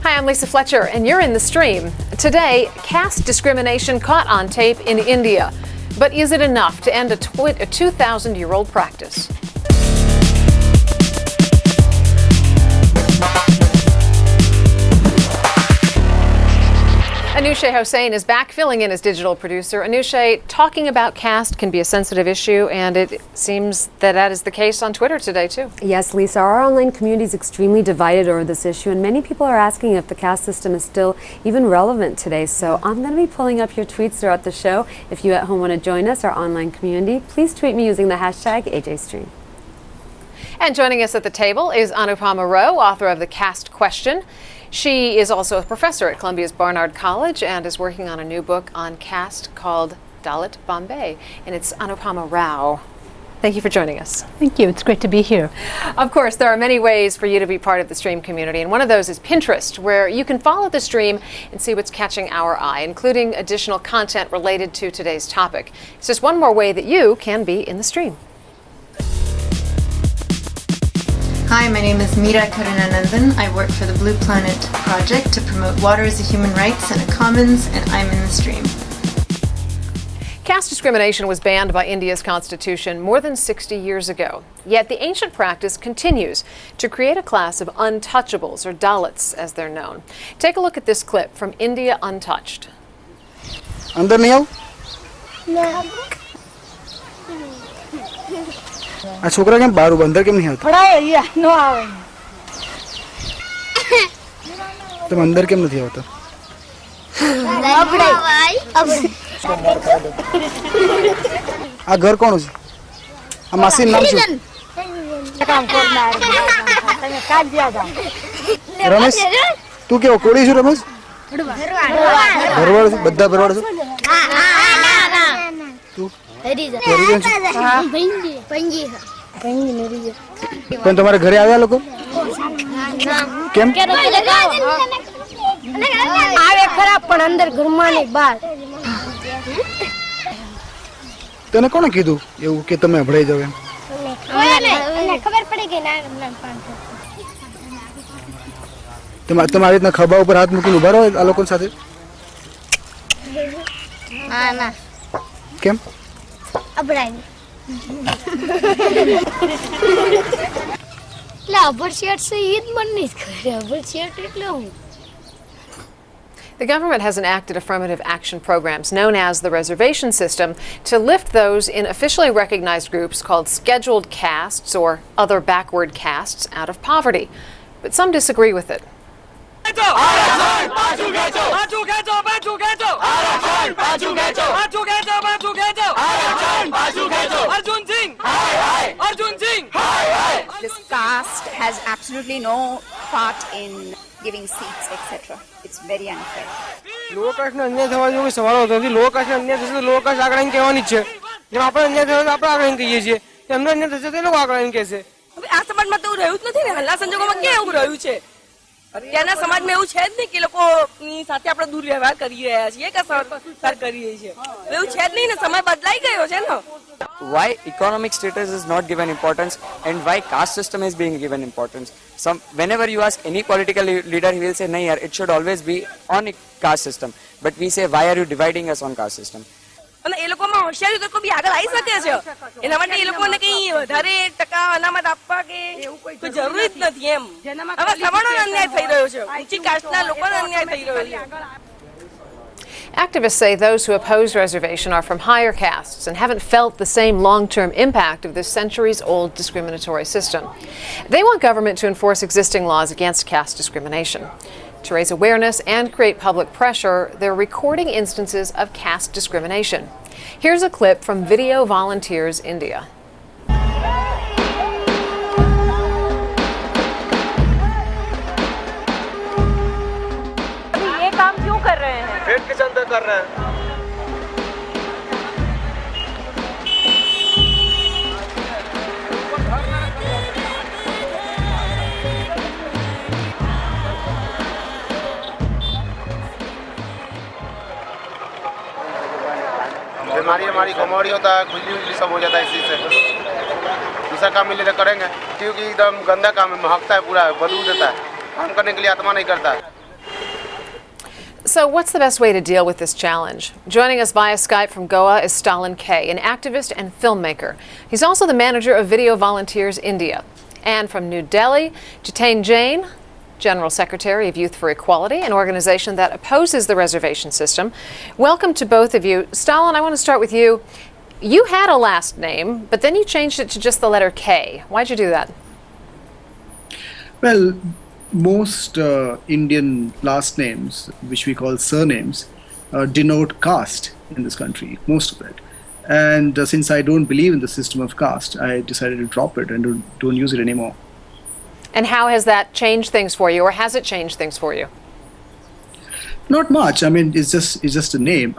Hi, I'm Lisa Fletcher, and you're in the stream. Today, caste discrimination caught on tape in India. But is it enough to end a 2,000-year-old practice? Anushay Hossain is back, filling in as digital producer. Anushay, talking about caste can be a sensitive issue, and it seems that is the case on Twitter today, too. Yes, Lisa, our online community is extremely divided over this issue, and many people are asking if the caste system is still even relevant today. So I'm going to be pulling up your tweets throughout the show. If you at home want to join us, our online community, please tweet me using the hashtag AJStream. And joining us at the table is Anupama Rao, author of The Caste Question. She is also a professor at Columbia's Barnard College and is working on a new book on caste called Dalit Bombay. And it's Anupama Rao. Thank you for joining us. Thank you. It's great to be here. Of course, there are many ways for you to be part of the stream community, and one of those is Pinterest, where you can follow the stream and see what's catching our eye, including additional content related to today's topic. It's just one more way that you can be in the stream. Hi, my name is Meera Karunanandan. I work for the Blue Planet Project to promote water as a human right and a commons, and I'm in the stream. Caste discrimination was banned by India's constitution more than 60 years ago. Yet the ancient practice continues to create a class of untouchables, or Dalits as they're known. Take a look at this clip from India Untouched. अंदर नहीं आओ आ छोकरा केम बाहर अंदर केम नहीं आता no आवे तुम अंदर केम नहीं आता आ घर कौन છે આ માસી નામ શું રમેશ તું કેવો કોળી છું રમેશ ભરવાડ છું બધા ભરવાડ છું તું પણ તમારા ઘરે આવ્યા લોકો કેમ આવે ખરા પણ અંદર ઘરમાં ને બહાર તને કોણે કીધું એવું કે તમે અભડાઈ જાવ એમ ખબર પડી ગઈ ના તમે આવી રીતના ખભા ઉપર હાથ મૂકીને ઉભા રહો આ લોકો સાથે હા ના કેમ અભડાઈ લા અભડશેટ સે ઈદ બનની કરે અભડશેટ એટલે હું The government has enacted affirmative action programs known as the reservation system to lift those in officially recognized groups called scheduled castes or other backward castes out of poverty. But some disagree with it. This caste has absolutely no part in giving seats, etc. It's very unfair. Lower caste ને અન્યાય થવા જેવો સવાલ હોતો નથી. Lower caste ને અન્યાય થશે તો lower caste આગળ આવીને કહેવાની જ છે. જેમ આપણે અન્યાય થશે તો આપણે આગળ આવીને કહીએ છીએ. એમને અન્યાય થશે તો એ લોકો આગળ આવીને કહેશે. હવે આ સમાજમાં તો રહ્યું જ નથી ને. હાલના સંજોગોમાં ક્યાં એવું રહ્યું છે? અત્યારના સમાજમાં એવું છે જ નહીં કે લોકોની સાથે આપણે દુર્વ્યવહાર કરી રહ્યા છીએ કે સર કરી રહી છે. એવું છે જ નહીં ને. સમય બદલાઈ ગયો છે ને. Why economic status is not given importance and why caste system is being given importance. Whenever you ask any political leader, he will say, "No, yaar, it should always be on caste system." But we say, why are you dividing us on caste system? અને એ લોકોમાં હોશિયારી તો કોઈ આગળ આવી શકે છે. એના માટે એ લોકોને કઈ વધારે ટકા અનામત આપવા કે કોઈ જરૂરી જ નથી એમ. હવે સવારનો અન્યાય થઈ રહ્યો છે. ઊંચી કાસ્ટના લોકોનો અન્યાય થઈ રહ્યો છે. Activists say those who oppose reservation are from higher castes and haven't felt the same long-term impact of this centuries-old discriminatory system. They want government to enforce existing laws against caste discrimination. To raise awareness and create public pressure, they're recording instances of caste discrimination. Here's a clip from Video Volunteers India. ये काम क्यों कर रहे हैं? पेट के चंदा कर रहे हैं. हमारी घमौड़ी होता है, खुजली उजली सब हो जाता है इसी से. दूसरा काम मिले तो करेंगे क्योंकि एकदम गंदा काम है, महकता है, पूरा बदबू देता है, काम करने के लिए आत्मा नहीं करता है. So what's the best way to deal with this challenge? Joining us via Skype from Goa is Stalin K, an activist and filmmaker. He's also the manager of Video Volunteers India. And from New Delhi, Jiten Jain, General Secretary of Youth for Equality, an organization that opposes the reservation system. Welcome to both of you. Stalin, I want to start with you. You had a last name, but then you changed it to just the letter K. Why'd you do that? Well, most Indian last names, which we call surnames, denote caste in this country, most of it. And since I don't believe in the system of caste, I decided to drop it and don't use it anymore. And how has that changed things for you, or has it changed things for you? Not much. I mean, it's just a name.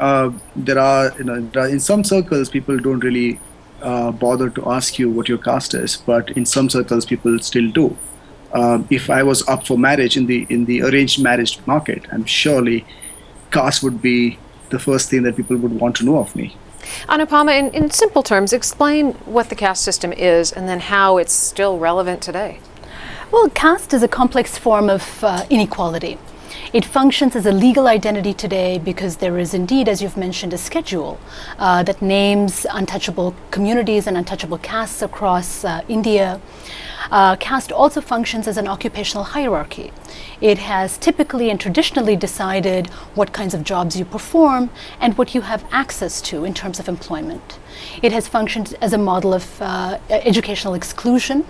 There are in some circles people don't really bother to ask you what your caste is, but in some circles people still do. If I was up for marriage in the arranged marriage market, I'm surely caste would be the first thing that people would want to know of me. Anupama, in simple terms, explain what the caste system is and then how it's still relevant today. Well, caste is a complex form of inequality. It functions as a legal identity today because there is indeed, as you've mentioned, a schedule that names untouchable communities and untouchable castes across India. Caste also functions as an occupational hierarchy. It has typically and traditionally decided what kinds of jobs you perform and what you have access to in terms of employment. It has functioned as a model of educational exclusion.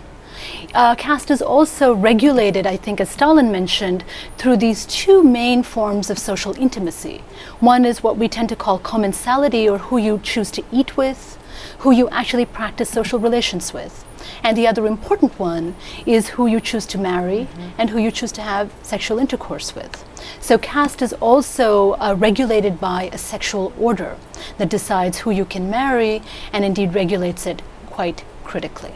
Caste is also regulated, I think, as Stalin mentioned, through these two main forms of social intimacy. One is what we tend to call commensality, or who you choose to eat with, who you actually practice social relations with. And the other important one is who you choose to marry and who you choose to have sexual intercourse with. So caste is also regulated by a sexual order that decides who you can marry and indeed regulates it quite critically.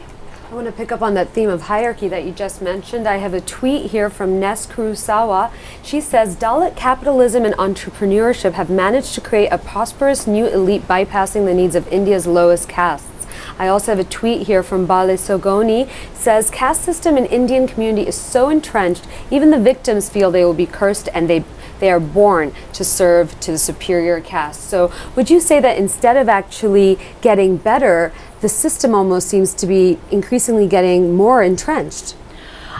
I want to pick up on that theme of hierarchy that you just mentioned. I have a tweet here from Nes Kurusawa. She says, Dalit capitalism and entrepreneurship have managed to create a prosperous new elite bypassing the needs of India's lowest castes. I also have a tweet here from Bale Sogoni. Says, caste system in Indian community is so entrenched, even the victims feel they will be cursed and they are born to serve to the superior caste. So would you say that instead of actually getting better, the system almost seems to be increasingly getting more entrenched?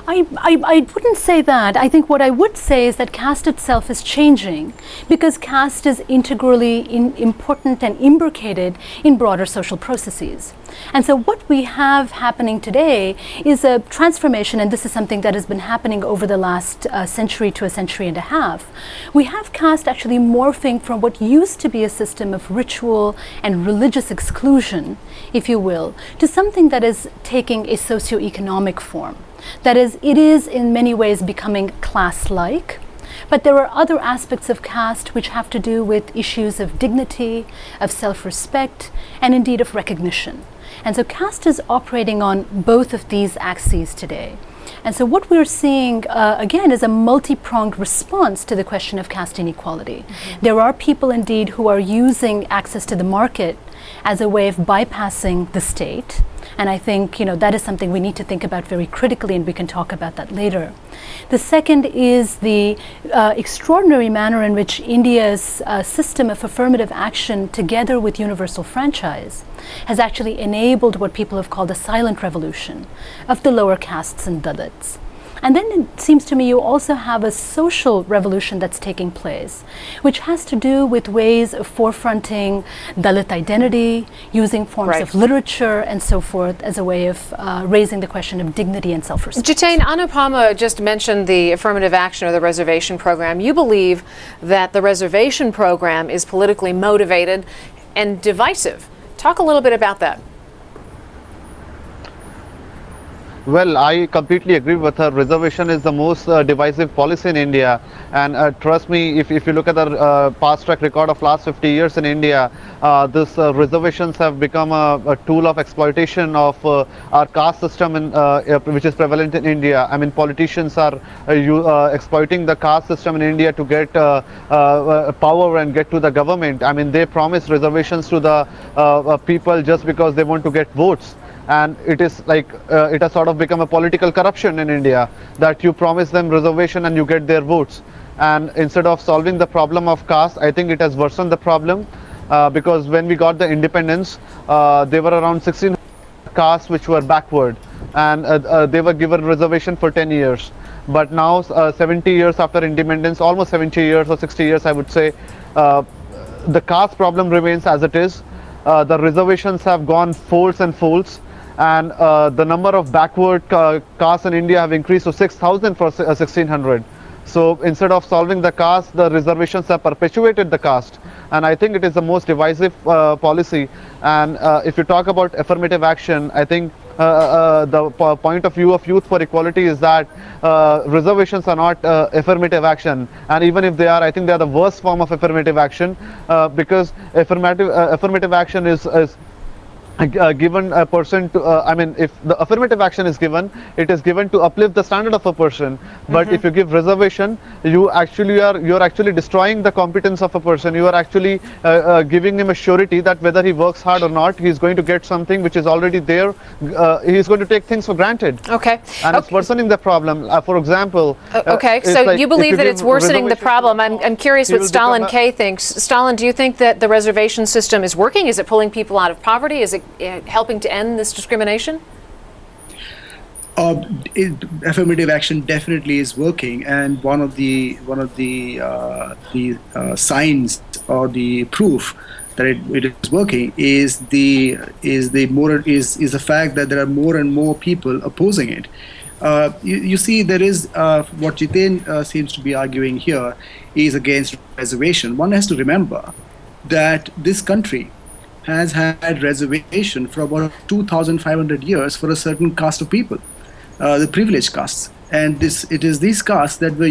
I wouldn't say that. I think what I would say is that caste itself is changing because caste is integrally important and imbricated in broader social processes. And so what we have happening today is a transformation, and this is something that has been happening over the last century to a century and a half. We have caste actually morphing from what used to be a system of ritual and religious exclusion, if you will, to something that is taking a socioeconomic form. That is, it is in many ways becoming class-like, but there are other aspects of caste which have to do with issues of dignity, of self-respect, and indeed of recognition. And so caste is operating on both of these axes today. And so what we're seeing, again, is a multi-pronged response to the question of caste inequality. There are people indeed who are using access to the market as a way of bypassing the state. And I think, that is something we need to think about very critically, and we can talk about that later. The second is the extraordinary manner in which India's system of affirmative action, together with universal franchise, has actually enabled what people have called a silent revolution of the lower castes and Dalits. And then it seems to me you also have a social revolution that's taking place, which has to do with ways of forefronting Dalit identity, using forms of literature and so forth as a way of raising the question of dignity and self-respect. Jiten, Anupama just mentioned the affirmative action or the reservation program. You believe that the reservation program is politically motivated and divisive. Talk a little bit about that. Well, I completely agree with her. Reservation is the most divisive policy in India, and trust me, if you look at the past track record of last 50 years in India, this reservations have become a tool of exploitation of our caste system, which is prevalent in India. I mean, politicians are exploiting the caste system in India to get power and get to the government. I mean, they promise reservations to the people just because they want to get votes. and it is like it has sort of become a political corruption in India, that you promise them reservation and you get their votes. And instead of solving the problem of caste, I think it has worsened the problem, because when we got the independence, there were around 16 castes which were backward, and they were given reservation for 10 years. But now, 70 years after independence, almost 70 years or 60 years, I would say, the caste problem remains as it is. The reservations have gone folds and folds, and the number of backward castes in India have increased to 6,000 for 1600. So instead of solving the caste, the reservations have perpetuated the caste, and I think it is the most divisive policy. And if you talk about affirmative action, I think the point of view of Youth for Equality is that reservations are not affirmative action, and even if they are, I think they are the worst form of affirmative action, because affirmative action is given a person to, I mean, if the affirmative action is given, it is given to uplift the standard of a person. But if you give reservation, you're actually destroying the competence of a person. You are actually giving him a surety that whether he works hard or not, he's going to get something which is already there. He's going to take things for granted. Okay. And it's worsening the problem. For example. Okay, so like you believe that it's worsening the problem. I'm curious what Stalin K thinks. Stalin, do you think that the reservation system is working? Is it pulling people out of poverty? Is it helping to end this discrimination? Affirmative action definitely is working, and one of the signs or the proof that it is working is the fact that there are more and more people opposing it. You see, there is what Jiten seems to be arguing here is against reservation. One has to remember that this country has had reservation for about 2,500 years for a certain caste of people, the privileged castes, and it is these castes that are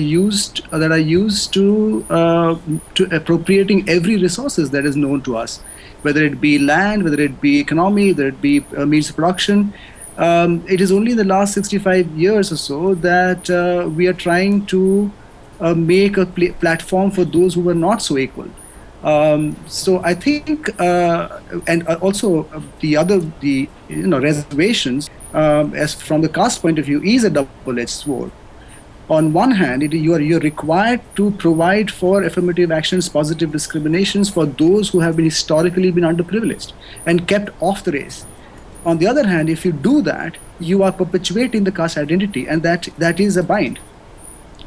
used to appropriating every resources that is known to us, whether it be land, whether it be economy, whether it be means of production. It is only in the last 65 years or so that we are trying to make a platform for those who were not so equal. So I think, and also the reservations, as from the caste point of view, is a double-edged sword. On one hand, you're required to provide for affirmative actions, positive discriminations for those who have historically been underprivileged and kept off the race. On the other hand, if you do that, you are perpetuating the caste identity, and that is a bind.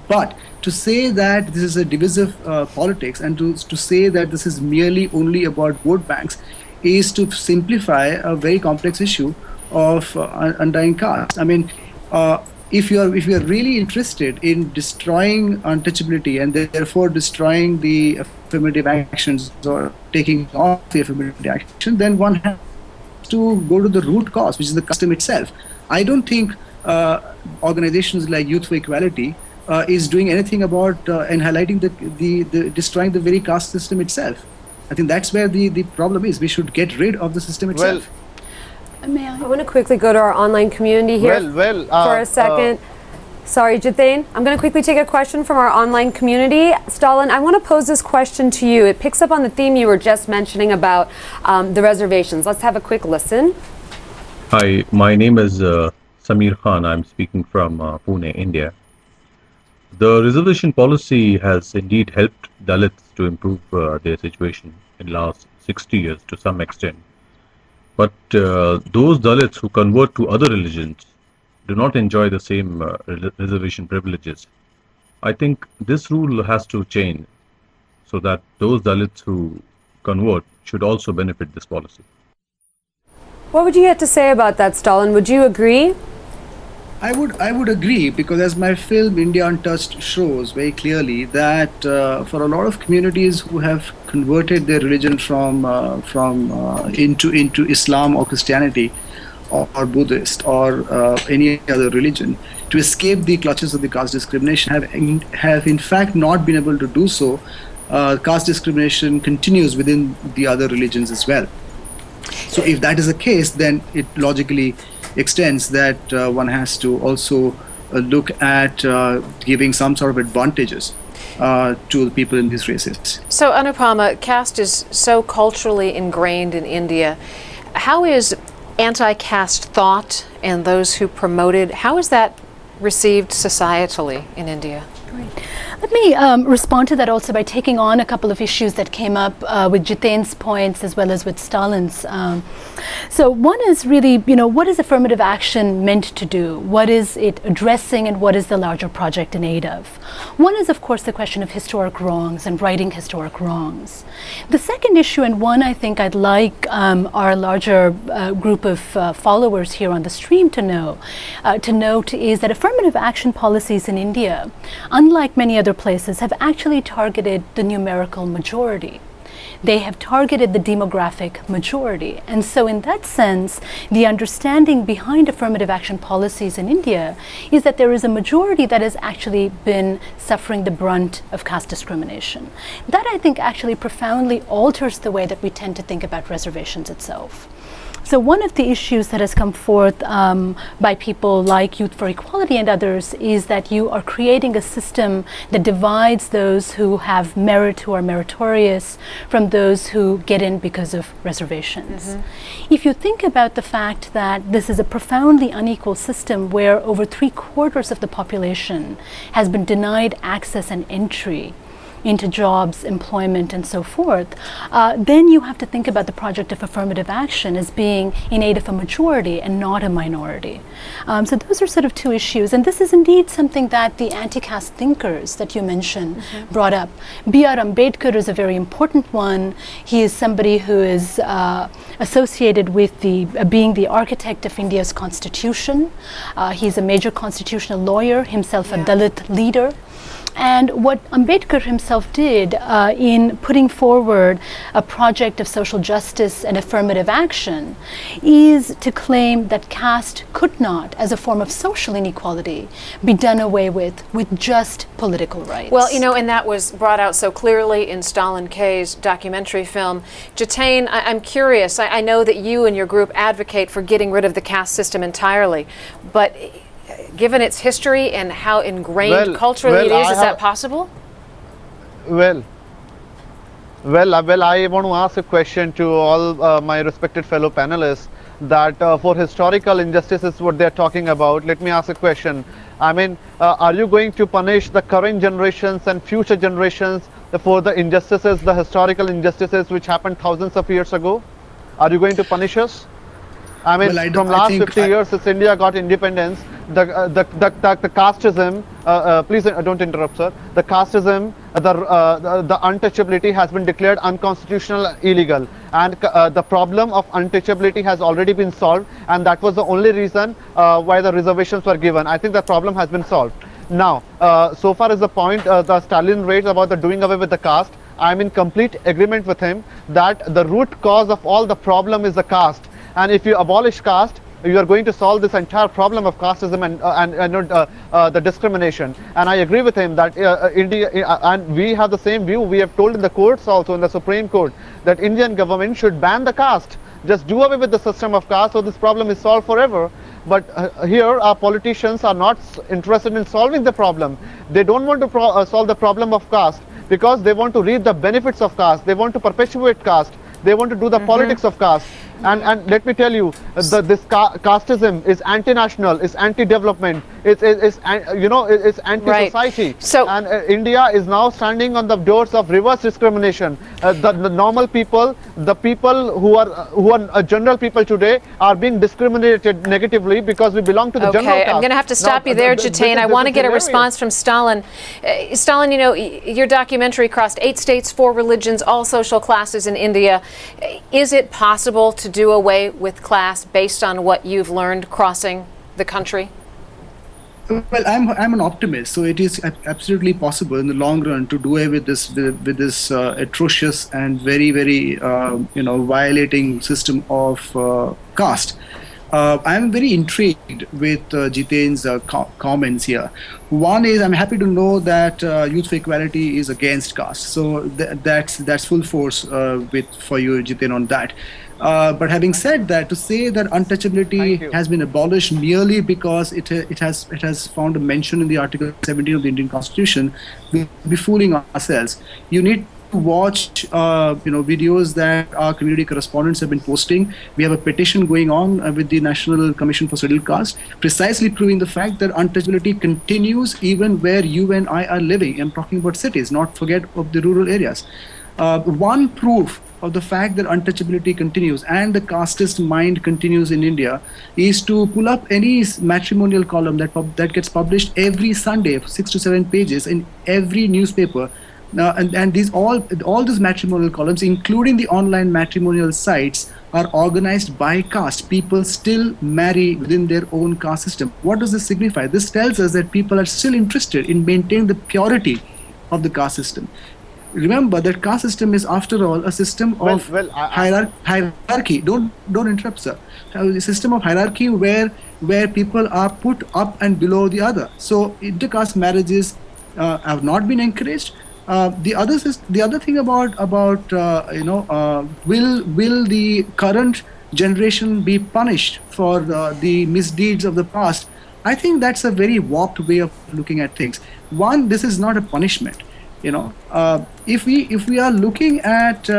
But to say that this is a divisive politics, and to say that this is merely only about vote banks, is to simplify a very complex issue of undying caste. I mean, if you are really interested in destroying untouchability and therefore destroying the affirmative actions or taking off the affirmative action, then one has to go to the root cause, which is the custom itself. I don't think organizations like Youth for Equality is doing anything about and highlighting the destroying the very caste system itself. I think that's where the problem is. We should get rid of the system itself. I want to quickly go to our online community here for a second. Sorry, Jiten. I'm going to quickly take a question from our online community. Stalin, I want to pose this question to you. It picks up on the theme you were just mentioning about the reservations. Let's have a quick listen. Hi, my name is Samir Khan. I'm speaking from Pune, India. The reservation policy has indeed helped Dalits to improve their situation in the last 60 years to some extent. But those Dalits who convert to other religions do not enjoy the same reservation privileges. I think this rule has to change so that those Dalits who convert should also benefit this policy. What would you have to say about that, Stalin? Would you agree? I would agree, because as my film India Untouched shows very clearly that for a lot of communities who have converted their religion into Islam or Christianity or Buddhist or any other religion, to escape the clutches of the caste discrimination have in fact not been able to do so. Caste discrimination continues within the other religions as well. So if that is the case, then it logically extends that one has to also look at giving some sort of advantages to the people in these races. So Anupama, caste is so culturally ingrained in India. How is anti-caste thought and those who promote it, how is that received societally in India? Let me respond to that also by taking on a couple of issues that came up with Jiten's points as well as with Stalin's. So one is really, what is affirmative action meant to do? What is it addressing, and what is the larger project in aid of? One is, of course, the question of historic wrongs and righting historic wrongs. The second issue, and one I think I'd like our larger group of followers here on the stream to note is that affirmative action policies in India, unlike many other places, have actually targeted the numerical majority. They have targeted the demographic majority. And so in that sense, the understanding behind affirmative action policies in India is that there is a majority that has actually been suffering the brunt of caste discrimination. That, I think, actually profoundly alters the way that we tend to think about reservations itself. So one of the issues that has come forth by people like Youth for Equality and others is that you are creating a system that divides those who have merit, who are meritorious, from those who get in because of reservations. If you think about the fact that this is a profoundly unequal system where over 3/4 of the population has been denied access and entry into jobs, employment, and so forth, then you have to think about the project of affirmative action as being in aid of a majority and not a minority. So those are sort of two issues, and this is indeed something that the anti-caste thinkers that you mentioned brought up. B.R. Ambedkar is a very important one. He is somebody who is associated with being the architect of India's constitution. He's a major constitutional lawyer, himself a Dalit leader. And what Ambedkar himself did in putting forward a project of social justice and affirmative action is to claim that caste could not, as a form of social inequality, be done away with just political rights. Well, and that was brought out so clearly in Stalin K's documentary film. Jiten, I'm curious. I know that you and your group advocate for getting rid of the caste system entirely, but given its history and how ingrained culturally it is that possible? Well, I want to ask a question to all my respected fellow panelists that for historical injustices what they're talking about, let me ask a question. I mean, are you going to punish the current generations and future generations for the injustices, the historical injustices which happened thousands of years ago? Are you going to punish us? I mean, from last 50 years since India got independence, the casteism, please don't interrupt, sir. The casteism, the untouchability has been declared unconstitutional, illegal, and the problem of untouchability has already been solved, and that was the only reason why the reservations were given. I think the problem has been solved. Now, so far as the point the Stalin raised about the doing away with the caste, I'm in complete agreement with him that the root cause of all the problem is the caste. And if you abolish caste, you are going to solve this entire problem of casteism and the discrimination. And I agree with him that India, and we have the same view. We have told in the courts also, in the Supreme Court, that Indian government should ban the caste. Just do away with the system of caste, so this problem is solved forever. But here our politicians are not interested in solving the problem. They don't want to solve the problem of caste because they want to reap the benefits of caste. They want to perpetuate caste. They want to do the politics of caste. And let me tell you, this casteism is anti-national, is anti-development, it's anti-society. Right. So, and India is now standing on the doors of reverse discrimination. The normal people, the people who are general people today, are being discriminated negatively because we belong to the general caste. I'm going to have to stop you there, Jiten. I want to get a response from Stalin. Stalin, your documentary crossed 8 states, 4 religions, all social classes in India. Is it possible to do away with class based on what you've learned crossing the country? Well, I'm an optimist, so it is absolutely possible in the long run to do away with this atrocious and very violating system of caste. I'm very intrigued with Jiten's comments here. One is I'm happy to know that Youth for Equality is against caste, so that's full force for you, Jiten, on that. But having said that, to say that untouchability has been abolished merely because it has found a mention in the Article 17 of the Indian Constitution, we'll be fooling ourselves. You need watch videos that our community correspondents have been posting. We have a petition going on with the National Commission for Scheduled Caste, precisely proving the fact that untouchability continues even where you and I are living. I'm talking about cities, not forget of the rural areas. One proof of the fact that untouchability continues and the casteist mind continues in India is to pull up any matrimonial column that gets published every Sunday, 6 to 7 pages in every newspaper. And these all these matrimonial columns, including the online matrimonial sites, are organized by caste. People still marry within their own caste system. What does this signify? This tells us that people are still interested in maintaining the purity of the caste system. Remember that caste system is, after all, a system of hierarchy. Don't interrupt, sir. A system of hierarchy where people are put up and below the other. So intercaste marriages have not been encouraged. The other thing about will the current generation be punished for the misdeeds of the past? I think that's a very warped way of looking at things. One, this is not a punishment. If we are looking at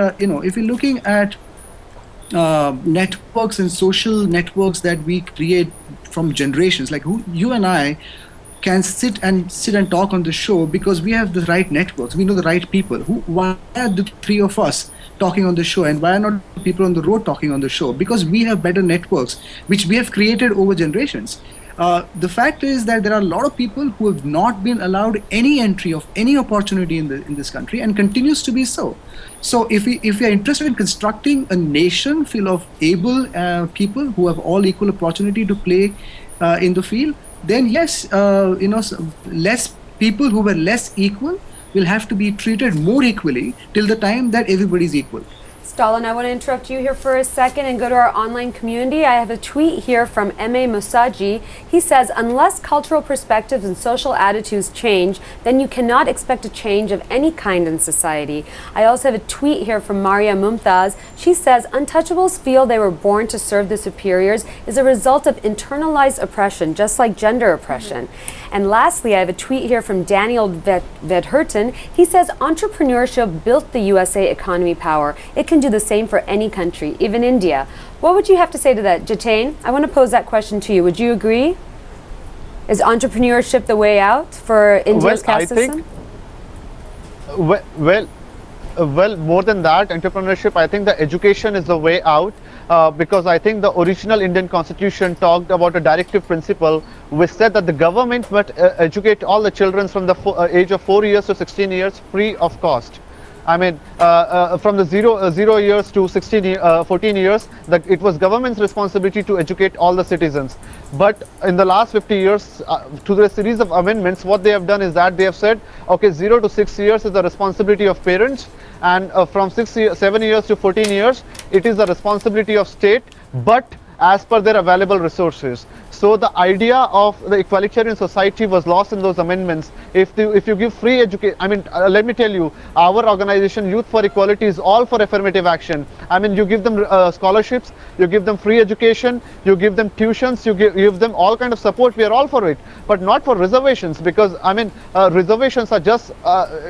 networks and social networks that we create from generations, like you and I can sit and talk on the show because we have the right networks. We know the right people. Why are the three of us talking on the show, and why are not people on the road talking on the show? Because we have better networks, which we have created over generations. The fact is that there are a lot of people who have not been allowed any entry of any opportunity in this country, and continues to be so. So if we are interested in constructing a nation full of able people who have all equal opportunity to play in the field, then yes, less people who were less equal will have to be treated more equally till the time that everybody is equal. Stalin, I want to interrupt you here for a second and go to our online community. I have a tweet here from M.A. Musaji. He says, unless cultural perspectives and social attitudes change, then you cannot expect a change of any kind in society. I also have a tweet here from Maria Mumtaz. She says, untouchables feel they were born to serve the superiors is a result of internalized oppression, just like gender oppression. And lastly, I have a tweet here from Daniel Vedherten. He says, entrepreneurship built the USA economy power. It can do the same for any country, even India. What would you have to say to that, Jiten? I want to pose that question to you. Would you agree? Is entrepreneurship the way out for India's caste system? Well, more than that, entrepreneurship, I think the education is the way out. Because I think the original Indian constitution talked about a directive principle which said that the government must educate all the children from the age of 4 years to 16 years free of cost. I mean, from the 0 years to 14 years, it was government's responsibility to educate all the citizens. But in the last 50 years, to the series of amendments, what they have done is that they have said, okay, 0 to 6 years is the responsibility of parents, and from 7 years to 14 years, it is the responsibility of state, but as per their available resources. So the idea of the equalitarian society was lost in those amendments. If you give free education, I mean, let me tell you, our organization Youth for Equality is all for affirmative action. I mean, you give them scholarships, you give them free education, you give them tuitions, you give them all kind of support. We are all for it, but not for reservations, because I mean, reservations are just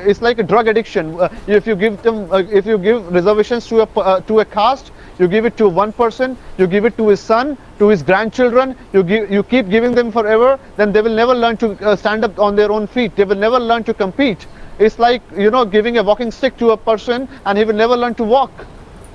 it's like a drug addiction. If you give reservations to a caste, you give it to one person, you give it to his son, to his grandchildren, you keep giving them forever, then they will never learn to stand up on their own feet. They will never learn to compete. It's like, giving a walking stick to a person and he will never learn to walk.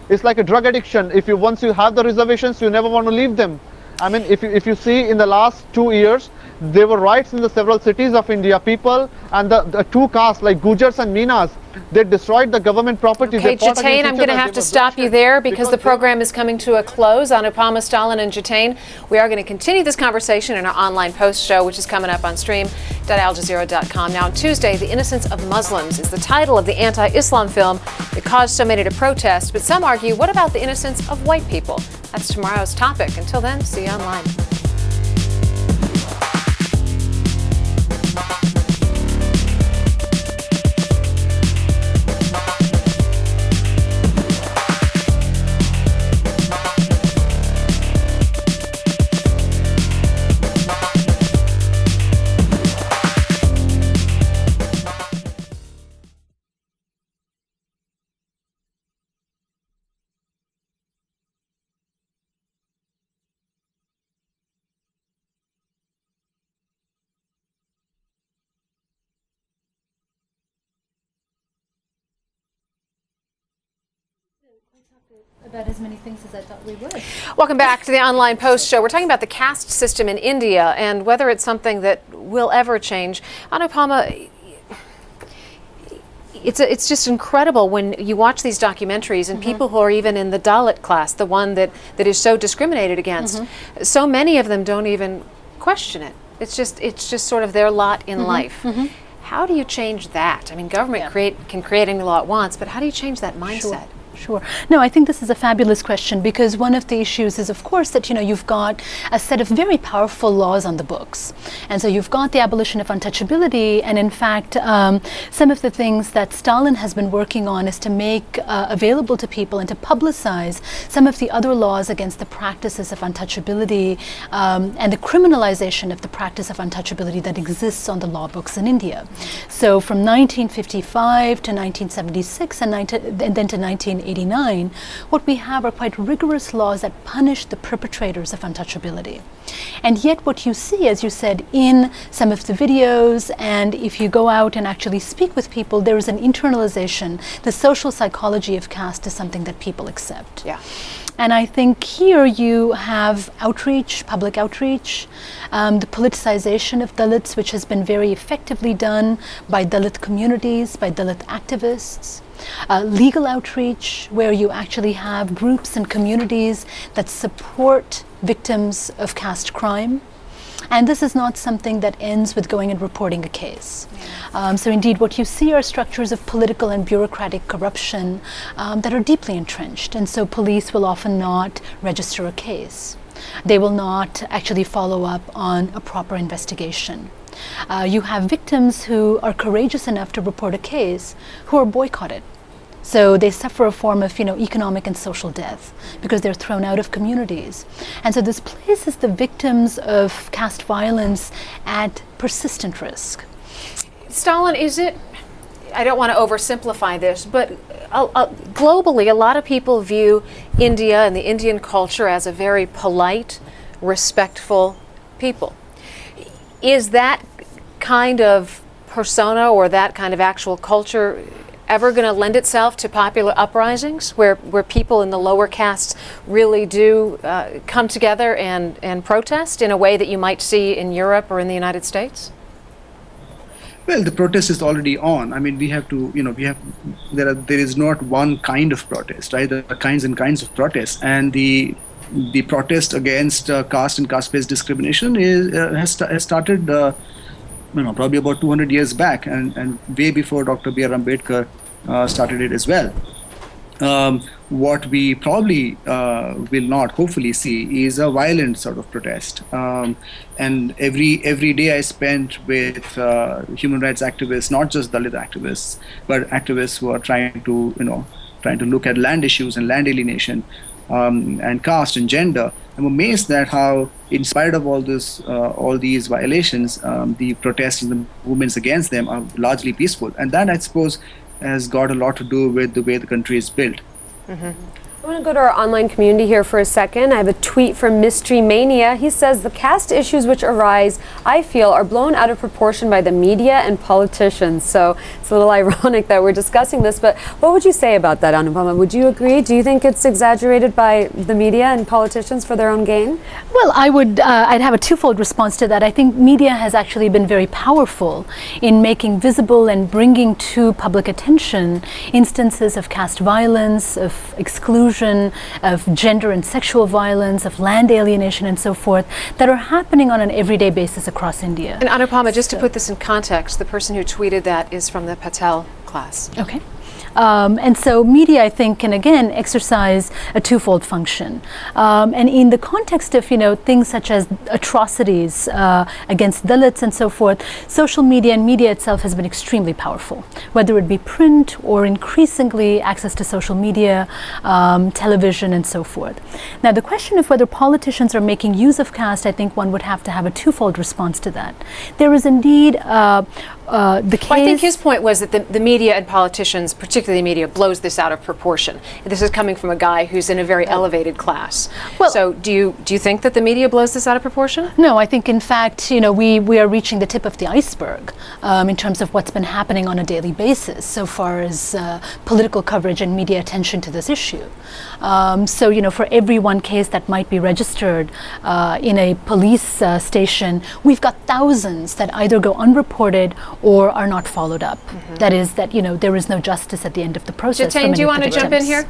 It's like a drug addiction. Once you have the reservations, you never want to leave them. I mean, if you see in the last 2 years, there were riots in the several cities of India. People and the two castes like Gujars and Meenas, they destroyed the government property. Okay, Jiten, I'm going to have to stop you there because the program is coming to a close. Anupama, Stalin, and Jiten, we are going to continue this conversation in our online post show, which is coming up on stream.aljazeera.com. Now, on Tuesday, The Innocence of Muslims is the title of the anti-Islam film that caused so many to protest. But some argue, what about the innocence of white people? That's tomorrow's topic. Until then, see you online. About as many things as I thought we would. Welcome back to the Online Post Show. We're talking about the caste system in India and whether it's something that will ever change. Anupama, it's just incredible when you watch these documentaries and people who are even in the Dalit class, the one that is so discriminated against, so many of them don't even question it. It's just sort of their lot in life. How do you change that? I mean, government can create any law it wants, but how do you change that mindset? Sure. No, I think this is a fabulous question, because one of the issues is, of course, that you've got a set of very powerful laws on the books, and so you've got the abolition of untouchability, and in fact, some of the things that Stalin has been working on is to make available to people and to publicize some of the other laws against the practices of untouchability and the criminalization of the practice of untouchability that exists on the law books in India. So from 1955 to 1976 and then to 1989, what we have are quite rigorous laws that punish the perpetrators of untouchability. And yet what you see, as you said, in some of the videos, and if you go out and actually speak with people, there is an internalization. The social psychology of caste is something that people accept. Yeah. And I think here you have outreach, public outreach, the politicization of Dalits, which has been very effectively done by Dalit communities, by Dalit activists. Legal outreach, where you actually have groups and communities that support victims of caste crime. And this is not something that ends with going and reporting a case. So indeed, what you see are structures of political and bureaucratic corruption that are deeply entrenched. And so police will often not register a case. They will not actually follow up on a proper investigation. You have victims who are courageous enough to report a case who are boycotted. So they suffer a form of, economic and social death because they're thrown out of communities. And so this places the victims of caste violence at persistent risk. Stalin, I don't want to oversimplify this, but globally, a lot of people view India and the Indian culture as a very polite, respectful people. Is that kind of persona or that kind of actual culture ever going to lend itself to popular uprisings where people in the lower castes really do come together and protest in a way that you might see in Europe or in the United States? Well, the protest is already on. I mean, we have to, there is not one kind of protest, right? There are kinds and kinds of protests, and the protest against caste and caste-based discrimination has started, probably about 200 years back, and way before Dr. B.R. Ambedkar started it as well. What we probably will not hopefully see is a violent sort of protest. And every day I spent with human rights activists, not just Dalit activists, but activists who are trying to look at land issues and land alienation and caste and gender. I'm amazed at how, in spite of all these violations, the protests and the movements against them are largely peaceful. And that, I suppose, has got a lot to do with the way the country is built. I want to go to our online community here for a second. I have a tweet from Mystery Mania. He says, the caste issues which arise, I feel, are blown out of proportion by the media and politicians. So it's a little ironic that we're discussing this, but what would you say about that, Anupama? Would you agree? Do you think it's exaggerated by the media and politicians for their own gain? Well, I'd have a twofold response to that. I think media has actually been very powerful in making visible and bringing to public attention instances of caste violence, of exclusion, of gender and sexual violence, of land alienation and so forth, that are happening on an everyday basis across India. And Anupama, just to put this in context, the person who tweeted that is from the Patel class. Okay. And so media, I think, can again exercise a twofold function. And in the context of, things such as atrocities against Dalits and so forth, social media and media itself has been extremely powerful, whether it be print or increasingly access to social media, television and so forth. Now, the question of whether politicians are making use of caste, I think one would have to have a twofold response to that. There is indeed the case. Well, I think his point was that the media and politicians, particularly the media, blows this out of proportion. This is coming from a guy who's in a very elevated class. Well, so do you think that the media blows this out of proportion? No, I think in fact, we are reaching the tip of the iceberg in terms of what's been happening on a daily basis so far as political coverage and media attention to this issue. So, for every one case that might be registered in a police station, we've got thousands that either go unreported or are not followed up. That is that, there is no justice at the end of the process. Jiten, do you want to jump in here?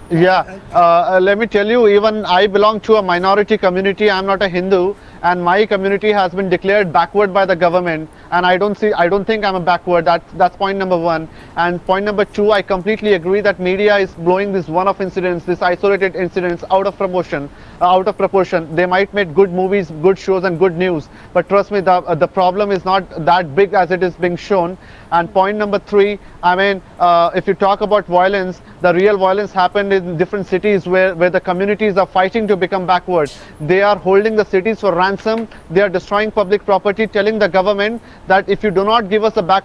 Yeah, let me tell you, even I belong to a minority community. I'm not a Hindu, and my community has been declared backward by the government, and I don't think I'm a backward. That's point number one. And point number two, I completely agree that media is blowing this one-off incidents, this isolated incidents out of proportion. They might make good movies, good shows, and good news, but trust me, the problem is not that big as it is being shown. And point number three, if you talk about violence, the real violence happened in different cities where the communities are fighting to become backward. They are holding the cities for ransom. They are destroying public property, telling the government that if you do not give us a bag,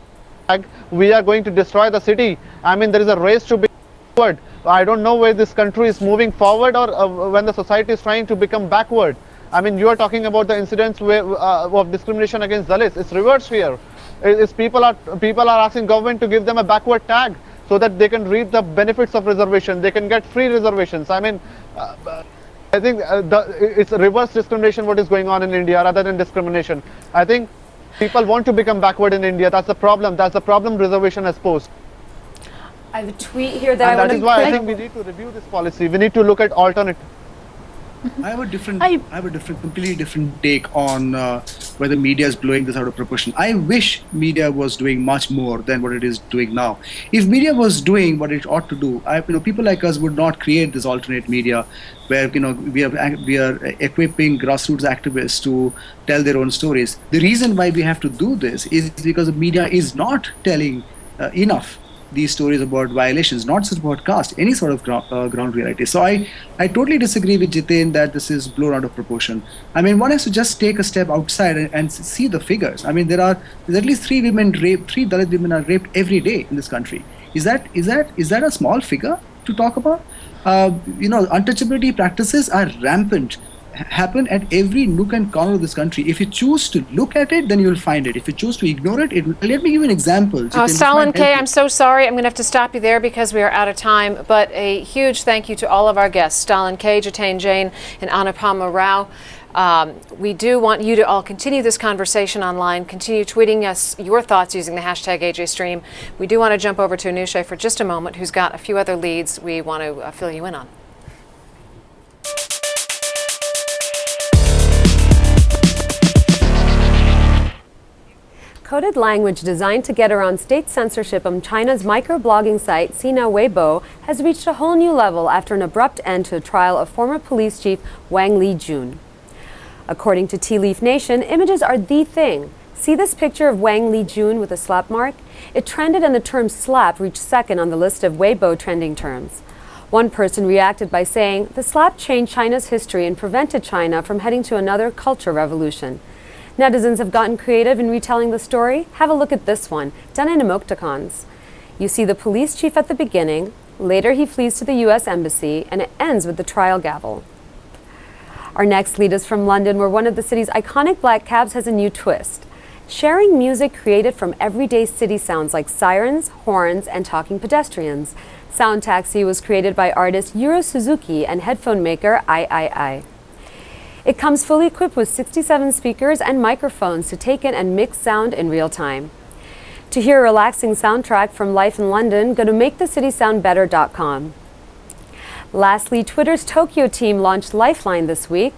we are going to destroy the city. There is a race to be backward. I don't know where this country is moving forward or when the society is trying to become backward. You are talking about the incidents of discrimination against Dalits. It's reversed here. People are asking government to give them a backward tag so that they can reap the benefits of reservation. They can get free reservations. I think it's reverse discrimination what is going on in India rather than discrimination. I think people want to become backward in India. That's the problem. That's the problem reservation has posed. I have a tweet here that that is why I think we need to review this policy. We need to look at alternate. I have a completely different take on whether media is blowing this out of proportion. I wish media was doing much more than what it is doing now. If media was doing what it ought to do, people like us would not create this alternate media, where we are equipping grassroots activists to tell their own stories. The reason why we have to do this is because the media is not telling enough these stories about violations, not just about caste, any sort of ground reality. So I totally disagree with Jiten that this is blown out of proportion. One has to just take a step outside and see the figures. There's at least 3 Dalit women are raped every day in this country. Is that a small figure to talk about? Untouchability practices are rampant, happen at every nook and corner of this country. If you choose to look at it, then you'll find it. If you choose to ignore it, let me give you an example. Stalin K, I'm so sorry. I'm going to have to stop you there because we are out of time. But a huge thank you to all of our guests, Stalin K, Jiten Jain, and Anupama Rao. We do want you to all continue this conversation online. Continue tweeting us your thoughts using the hashtag AJStream. We do want to jump over to Anusha for just a moment, who's got a few other leads we want to fill you in on. Coded language designed to get around state censorship on China's microblogging site Sina Weibo has reached a whole new level after an abrupt end to a trial of former police chief Wang Lijun. According to Tea Leaf Nation, images are the thing. See this picture of Wang Lijun with a slap mark? It trended and the term slap reached second on the list of Weibo trending terms. One person reacted by saying, "The slap changed China's history and prevented China from heading to another culture revolution." Netizens have gotten creative in retelling the story. Have a look at this one, done in emoticons. You see the police chief at the beginning, later he flees to the US Embassy, and it ends with the trial gavel. Our next lead is from London, where one of the city's iconic black cabs has a new twist. Sharing music created from everyday city sounds like sirens, horns, and talking pedestrians. Sound Taxi was created by artist Yuro Suzuki and headphone maker I. It comes fully equipped with 67 speakers and microphones to take in and mix sound in real time. To hear a relaxing soundtrack from life in London, go to makethecitysoundbetter.com. Lastly, Twitter's Tokyo team launched Lifeline this week.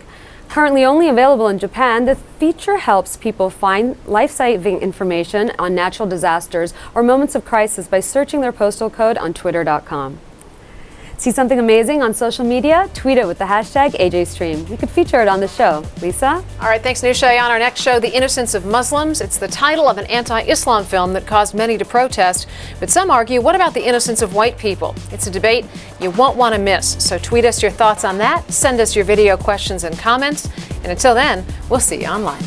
Currently only available in Japan, the feature helps people find life-saving information on natural disasters or moments of crisis by searching their postal code on twitter.com. See something amazing on social media? Tweet it with the hashtag AJStream. We could feature it on the show. Lisa? All right, thanks, Nushay. On our next show, The Innocence of Muslims. It's the title of an anti-Islam film that caused many to protest. But some argue, what about the innocence of white people? It's a debate you won't want to miss. So tweet us your thoughts on that. Send us your video questions and comments. And until then, we'll see you online.